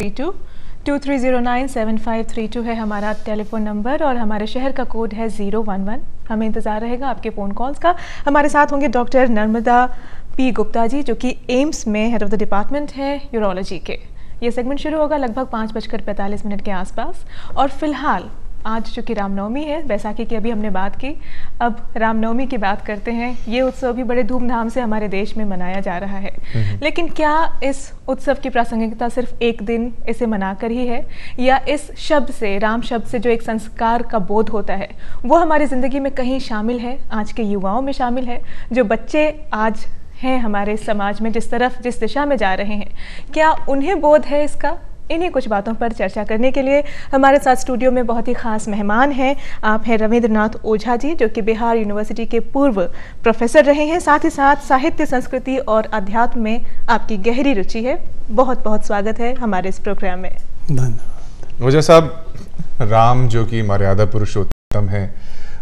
23097532 है हमारा telephone number और हमारे शहर का कोड है 011। हमें इंतज़ार रहेगा आपके फ़ोन कॉल्स का। हमारे साथ होंगे डॉक्टर नर्मदा पी गुप्ता जी, जो कि एम्स में हेड ऑफ़ द डिपार्टमेंट है यूरोलॉजी के। ये सेगमेंट शुरू होगा लगभग 5:45 के आसपास। और फिलहाल आज चूँकि रामनवमी है, बैसाखी की अभी हमने बात की, अब रामनवमी की बात करते हैं। ये उत्सव भी बड़े धूमधाम से हमारे देश में मनाया जा रहा है, लेकिन क्या इस उत्सव की प्रासंगिकता सिर्फ एक दिन इसे मनाकर ही है, या इस शब्द से, राम शब्द से जो एक संस्कार का बोध होता है, वो हमारी ज़िंदगी में कहीं शामिल है, आज के युवाओं में शामिल है, जो बच्चे आज हैं हमारे समाज में जिस तरफ, जिस दिशा में जा रहे हैं, क्या उन्हें बोध है इसका? इन्हीं कुछ बातों पर चर्चा करने के लिए हमारे साथ स्टूडियो में बहुत ही खास मेहमान हैं। आप हैं रविंद्रनाथ ओझा जी, जो कि बिहार यूनिवर्सिटी के पूर्व प्रोफेसर रहे हैं। साथ ही साथ साहित्य, संस्कृति और अध्यात्म में आपकी गहरी रुचि है। बहुत बहुत स्वागत है हमारे इस प्रोग्राम में। धन्यवाद। ओझा साहब, राम जो कि मर्यादा पुरुषोत्तम है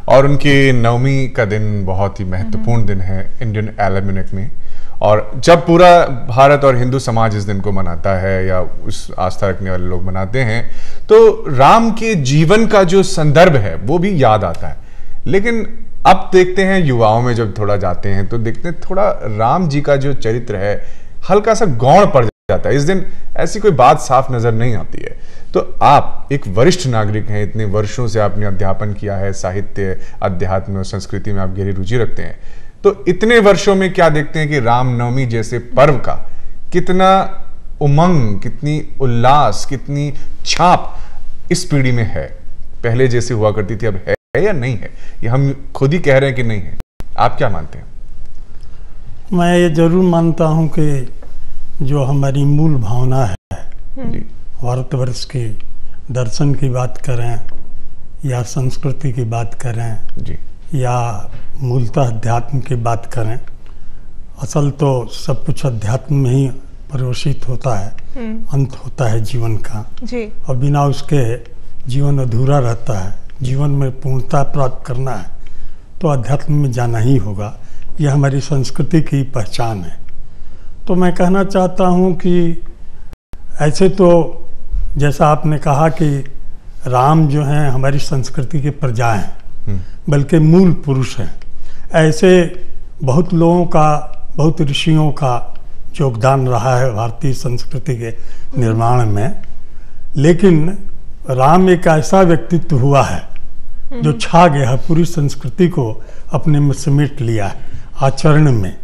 और उनकी नवमी का दिन बहुत ही महत्वपूर्ण दिन है इंडियन एल्यूमिनक में, और जब पूरा भारत और हिंदू समाज इस दिन को मनाता है या उस आस्था रखने वाले लोग मनाते हैं, तो राम के जीवन का जो संदर्भ है वो भी याद आता है। लेकिन अब देखते हैं युवाओं में जब थोड़ा जाते हैं तो देखते हैं थोड़ा राम जी का जो चरित्र है हल्का सा गौण पड़ जाता है। इस दिन ऐसी कोई बात साफ नजर नहीं आती है। तो आप एक वरिष्ठ नागरिक हैं, इतने वर्षों से आपने अध्यापन किया है, साहित्य, अध्यात्म और संस्कृति में आप गहरी रुचि रखते हैं, तो इतने वर्षों में क्या देखते हैं कि रामनवमी जैसे पर्व का कितना उमंग, कितनी उल्लास, कितनी छाप इस पीढ़ी में है? पहले जैसे हुआ करती थी अब है या नहीं है? ये हम खुद ही कह रहे हैं कि नहीं है, आप क्या मानते हैं? मैं ये जरूर मानता हूं कि जो हमारी मूल भावना है, भारतवर्ष की, दर्शन की बात करें या संस्कृति की बात करें जी, या मूलतः अध्यात्म की बात करें, असल तो सब कुछ अध्यात्म में ही परिवेशित होता है, अंत होता है जीवन का जी। और बिना उसके जीवन अधूरा रहता है। जीवन में पूर्णता प्राप्त करना है तो अध्यात्म में जाना ही होगा। यह हमारी संस्कृति की पहचान है। तो मैं कहना चाहता हूँ कि ऐसे तो जैसा आपने कहा कि राम जो हैं हमारी संस्कृति के प्रजा हैं, बल्कि मूल पुरुष हैं। ऐसे बहुत लोगों का, बहुत ऋषियों का योगदान रहा है भारतीय संस्कृति के निर्माण में, लेकिन राम एक ऐसा व्यक्तित्व हुआ है जो छा गया है, पूरी संस्कृति को अपने में समेट लिया है आचरण में।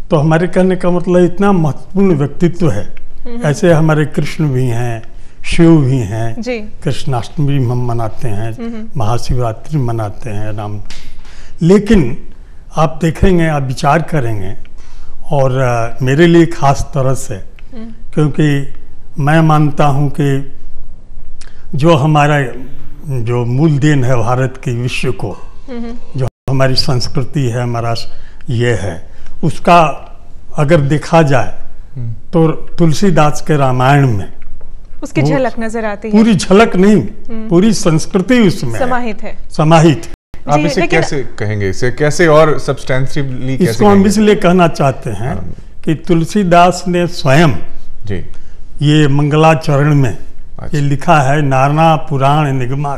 तो हमारे कहने का मतलब इतना महत्वपूर्ण व्यक्तित्व है। ऐसे हमारे कृष्ण भी हैं, शिव भी हैं, कृष्णाष्टमी हम मनाते हैं, महाशिवरात्रि मनाते हैं, राम। लेकिन आप देखेंगे, आप विचार करेंगे, और मेरे लिए खास तरह से, क्योंकि मैं मानता हूं कि जो हमारा जो मूल देन है भारत की विश्व को, जो हमारी संस्कृति है, हमारा ये है, उसका अगर देखा जाए तो तुलसीदास के रामायण में उसकी झलक नजर आती है। पूरी झलक नहीं, पूरी संस्कृति उसमें समाहित है, समाहित है। आप इसे कैसे कहेंगे, इसे कैसे और सब्सटेंसिवली कैसे? इसको हम इसलिए कहना चाहते हैं कि तुलसीदास ने स्वयं जी ये मंगलाचरण में ये लिखा है, नाना पुराण निगमा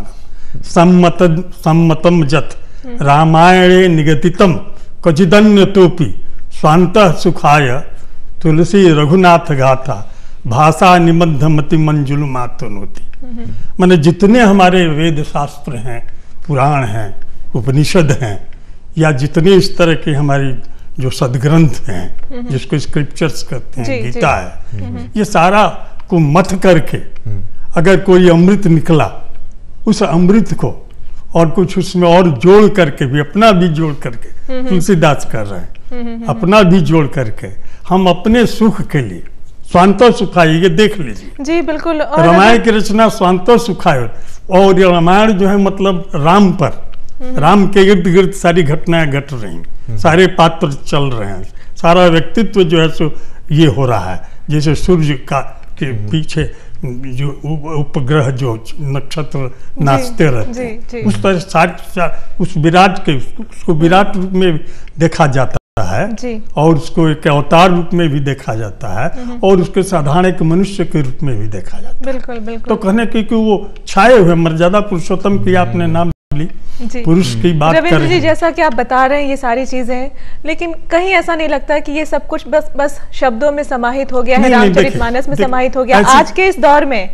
सम्मतम जत रामायणे निगदितम क्वचिदन्य तोपि स्वांतः सुखाय तुलसी रघुनाथ गाथा भाषा निबद्ध मति मंजुल मातनोती। माने जितने हमारे वेद शास्त्र हैं, पुराण हैं, उपनिषद हैं, या जितने इस तरह के हमारी जो सदग्रंथ हैं, जिसको स्क्रिप्चर्स कहते हैं, गीता है, ये सारा को मथ करके अगर कोई अमृत निकला, उस अमृत को और कुछ उसमें और जोड़ करके भी, अपना भी जोड़ करके, तुलसीदास कर रहे हैं, अपना भी जोड़ करके हम अपने सुख के लिए स्वांतो सुखाय, ये देख लीजिए जी, बिल्कुल। रामायण की रचना स्वांतो सुखाय, और रामायण जो है मतलब राम पर, राम के इर्द गिर्द सारी घटनाएं घट रही, सारे पात्र चल रहे हैं, सारा व्यक्तित्व जो है सो ये हो रहा है। जैसे सूर्य का के पीछे जो उपग्रह, जो नक्षत्र नाचते रहते हैं, उस तरह उस विराट के, उसको विराट रूप में देखा जाता है जी। और उसको एक अवतार रूप में भी देखा जाता है और उसके साधारण एक मनुष्य के रूप में भी देखा जाता है। बिल्कुल बिल्कुल। तो कहने की कि वो छाए हुए मर्यादा पुरुषोत्तम की आपने नाम ली, पुरुष की बात कर रविंद्र रहे जी, हैं। जैसा कि आप बता रहे हैं ये सारी चीजें, लेकिन कहीं ऐसा नहीं लगता कि ये सब कुछ बस शब्दों में समाहित हो गया है, नहीं, रामचरितमानस में देखिए, समाहित हो गया। आज के इस दौर में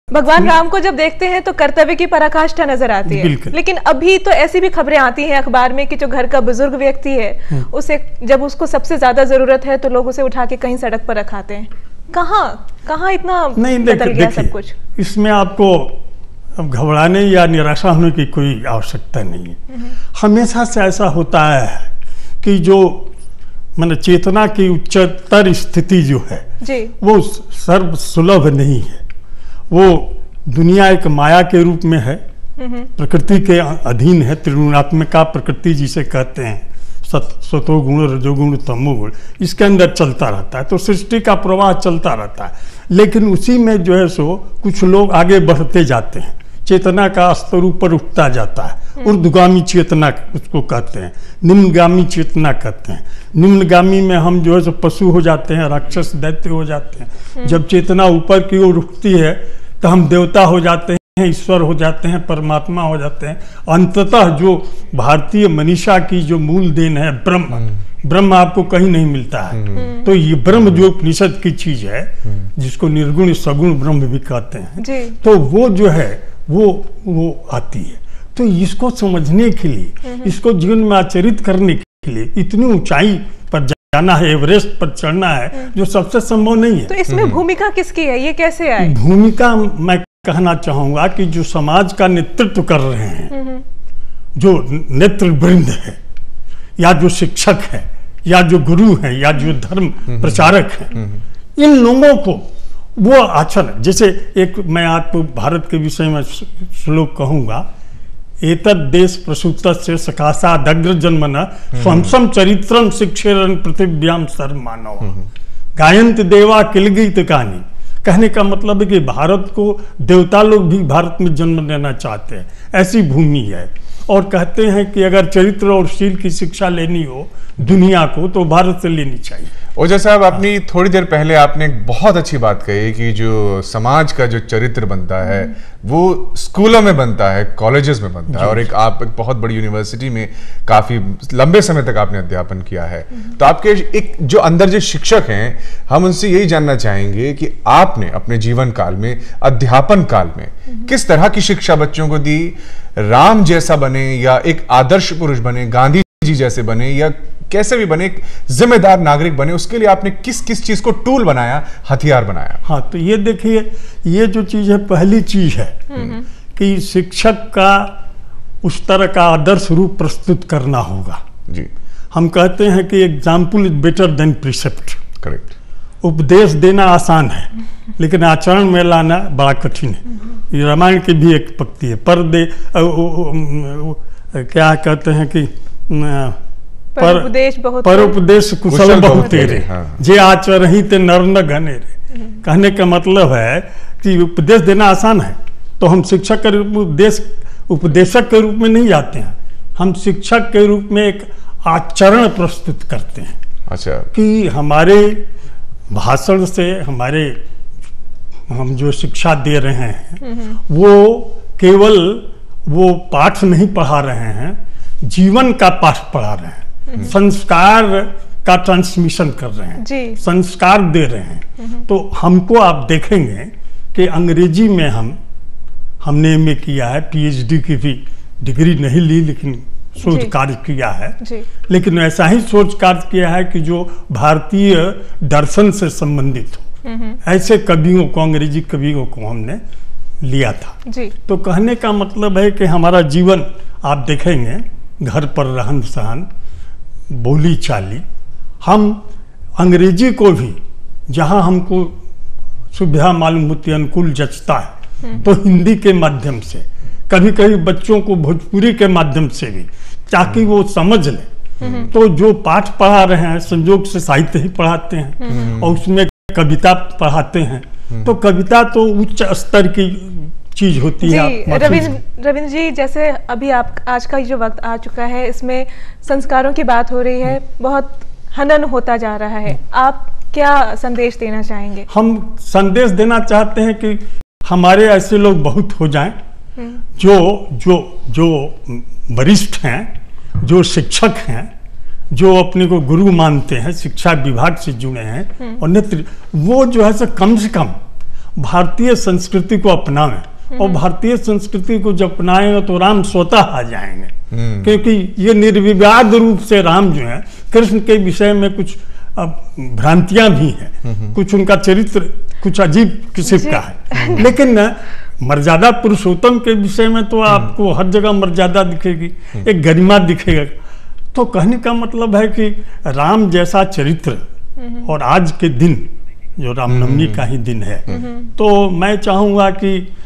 भगवान राम को जब देखते हैं तो कर्तव्य की पराकाष्ठा नजर आती है, लेकिन अभी तो ऐसी भी खबरें आती हैं अखबार में कि जो घर का बुजुर्ग व्यक्ति है उसे जब उसको सबसे ज्यादा जरूरत है तो लोग उसे उठा के कहीं सड़क पर रखाते हैं। कहाँ इतना बदल गया सब कुछ? इसमें आपको अब घबराने या निराशा होने की कोई आवश्यकता नहीं है। हमेशा से ऐसा होता है कि जो माने चेतना की उच्चतर स्थिति जो है जी। वो सर्व सुलभ नहीं है। वो दुनिया एक माया के रूप में है, प्रकृति के अधीन है, त्रिगुणात्मिका प्रकृति जिसे कहते हैं, सतोगुण रजोगुण तमोगुण, इसके अंदर चलता रहता है। तो सृष्टि का प्रवाह चलता रहता है, लेकिन उसी में जो है सो कुछ लोग आगे बढ़ते जाते हैं, चेतना का स्तर ऊपर उठता जाता है। ऊर्ध्वगामी चेतना उसको कहते हैं, निम्नगामी चेतना कहते हैं। निम्नगामी में हम जो है सो पशु हो जाते हैं, राक्षस दैत्य हो जाते हैं। जब चेतना ऊपर की ओर उठती है तो हम देवता हो जाते हैं, ईश्वर हो जाते हैं, परमात्मा हो जाते हैं। अंततः जो भारतीय मनीषा की जो मूल देन है ब्रह्म आपको कहीं नहीं मिलता है। तो ये ब्रह्म जो उपनिषद की चीज है, जिसको निर्गुण सगुण ब्रह्म भी कहते हैं, तो वो जो है वो आती है। तो इसको समझने के लिए, इसको जीवन में आचरित करने के लिए इतनी ऊंचाई पर जाना है, एवरेस्ट पर चढ़ना है, जो सबसे संभव नहीं है। तो इसमें भूमिका किसकी है, ये कैसे आए? भूमिका मैं कहना चाहूंगा कि जो समाज का नेतृत्व कर रहे हैं, जो नेतृवृंद है, या जो शिक्षक है, या जो गुरु है, या जो धर्म प्रचारक है, इन लोगों को वो आचरण, जैसे एक मैं आपको भारत के विषय में श्लोक कहूंगा, एतद देश प्रसूतस्य सकाशादग्र जन्मना स्वंसम चरित्रम शिक्षेरन पृथिव्याम सर्वमानव गायन्त देवा किलगीत कहानी। कहने का मतलब है कि भारत को देवता लोग भी भारत में जन्म लेना चाहते हैं, ऐसी भूमि है। और कहते हैं कि अगर चरित्र और शील की शिक्षा लेनी हो दुनिया को तो भारत से लेनी चाहिए। ओझा साहब, अपनी थोड़ी देर पहले आपने एक बहुत अच्छी बात कही कि जो समाज का जो चरित्र बनता है वो स्कूलों में बनता है, कॉलेजेस में बनता है, और आप एक बहुत बड़ी यूनिवर्सिटी में काफी लंबे समय तक आपने अध्यापन किया है। तो आपके एक जो अंदर जो शिक्षक हैं, हम उनसे यही जानना चाहेंगे कि आपने अपने जीवन काल में, अध्यापन काल में किस तरह की शिक्षा बच्चों को दी? राम जैसा बने या एक आदर्श पुरुष बने, गांधी जी जैसे बने, या कैसे भी बने, एक जिम्मेदार नागरिक बने, उसके लिए आपने किस किस चीज को टूल बनाया, हथियार बनाया? हाँ, तो ये देखिए, ये जो चीज है, पहली चीज है कि शिक्षक का उस तरह का आदर्श रूप प्रस्तुत करना होगा। जी, हम कहते हैं कि example is better than precept. Correct. उपदेश देना आसान है, लेकिन आचरण में लाना बड़ा कठिन है। ये रामायण की भी एक पंक्ति है, क्या कहते हैं कि पर उपदेश कुशल बहुतेरे, जे आचरहि ते नर न घनेरे। कहने का मतलब है कि उपदेश देना आसान है, तो हम शिक्षक के रूप में उपदेशक के रूप में नहीं जाते हैं, हम शिक्षक के रूप में एक आचरण प्रस्तुत करते हैं। अच्छा। कि हमारे भाषण से हम जो शिक्षा दे रहे हैं वो केवल वो पाठ नहीं पढ़ा रहे हैं, जीवन का पाठ पढ़ा रहे हैं, संस्कार का ट्रांसमिशन कर रहे हैं, संस्कार दे रहे हैं। तो हमको आप देखेंगे कि अंग्रेजी में हमने एमए किया है, पीएचडी की भी डिग्री नहीं ली, लेकिन शोध कार्य किया है। लेकिन ऐसा ही शोध कार्य किया है कि जो भारतीय दर्शन से संबंधित हो, ऐसे कवियों को, अंग्रेजी कवियों को हमने लिया था। तो कहने का मतलब है कि हमारा जीवन आप देखेंगे, घर पर रहन सहन, बोली चाली, हम अंग्रेजी को भी जहां हमको सुविधा मालूम होती है, अनुकूल जचता है, तो हिंदी के माध्यम से, कभी कभी बच्चों को भोजपुरी के माध्यम से भी, ताकि वो समझ ले। तो जो पाठ पढ़ा रहे हैं, संयोग से साहित्य ही पढ़ाते हैं और उसमें कविता पढ़ाते हैं, तो कविता तो उच्च स्तर की चीज होती है। रविंद्र जी, जैसे अभी आप आज का जो वक्त आ चुका है, इसमें संस्कारों की बात हो रही है, बहुत हनन होता जा रहा है, आप क्या संदेश देना चाहेंगे? हम संदेश देना चाहते हैं कि हमारे ऐसे लोग बहुत हो जाएं जो जो जो वरिष्ठ हैं, जो शिक्षक हैं, जो अपने को गुरु मानते हैं, शिक्षा विभाग से जुड़े हैं और नेतृत्व, वो जो है कम से कम भारतीय संस्कृति को अपनाएं। और भारतीय संस्कृति को जब अपनाएंगे तो राम स्वतः आ जाएंगे, क्योंकि ये निर्विवाद रूप से राम जो है, कृष्ण के विषय में कुछ भ्रांतियां भी हैं, कुछ उनका चरित्र कुछ अजीब किस्म का है, लेकिन मर्यादा पुरुषोत्तम के विषय में तो आपको हर जगह मर्यादा दिखेगी, एक गरिमा दिखेगा। तो कहने का मतलब है कि राम जैसा चरित्र, और आज के दिन जो रामनवमी का ही दिन है, तो मैं चाहूँगा कि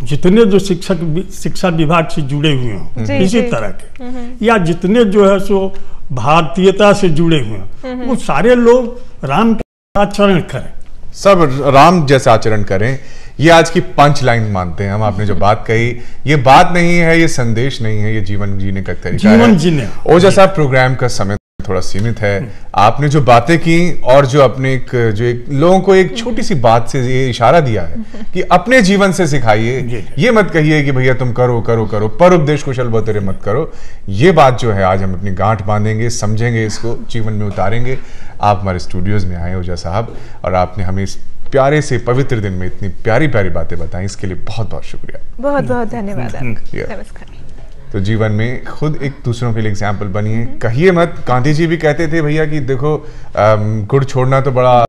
जितने जो शिक्षा विभाग से जुड़े हुए हों इसी तरह के, या जितने जो है सो भारतीयता से जुड़े हुए हैं, वो सारे लोग राम का आचरण करें, सब राम जैसा आचरण करें। ये आज की पंच लाइन मानते हैं हम। आपने जो बात कही, ये बात नहीं है, ये संदेश नहीं है, ये जीवन जीने का तरीका है। जीवन जीने। ओझा साहब, प्रोग्राम का समय थोड़ा सीमित है। आपने जो बातें की और जो अपने एक लोगों को एक छोटी सी बात से ये इशारा दिया है कि अपने जीवन से सिखाइए, ये मत कहिए कि भैया तुम करो करो करो, पर उपदेश कुशल बहुतेरे मत करो। ये बात जो है आज हम अपनी गांठ बांधेंगे, समझेंगे, इसको जीवन में उतारेंगे। आप हमारे स्टूडियोज में आए ओझा साहब, और आपने हमें इस प्यारे से पवित्र दिन में इतनी प्यारी प्यारी बातें बताई, इसके लिए बहुत बहुत शुक्रिया। बहुत बहुत धन्यवाद। नमस्कार। तो जीवन में खुद एक दूसरों के लिए एग्जाम्पल बनिए, कहिए मत। गांधी जी भी कहते थे भैया कि देखो गुड़ छोड़ना तो बड़ा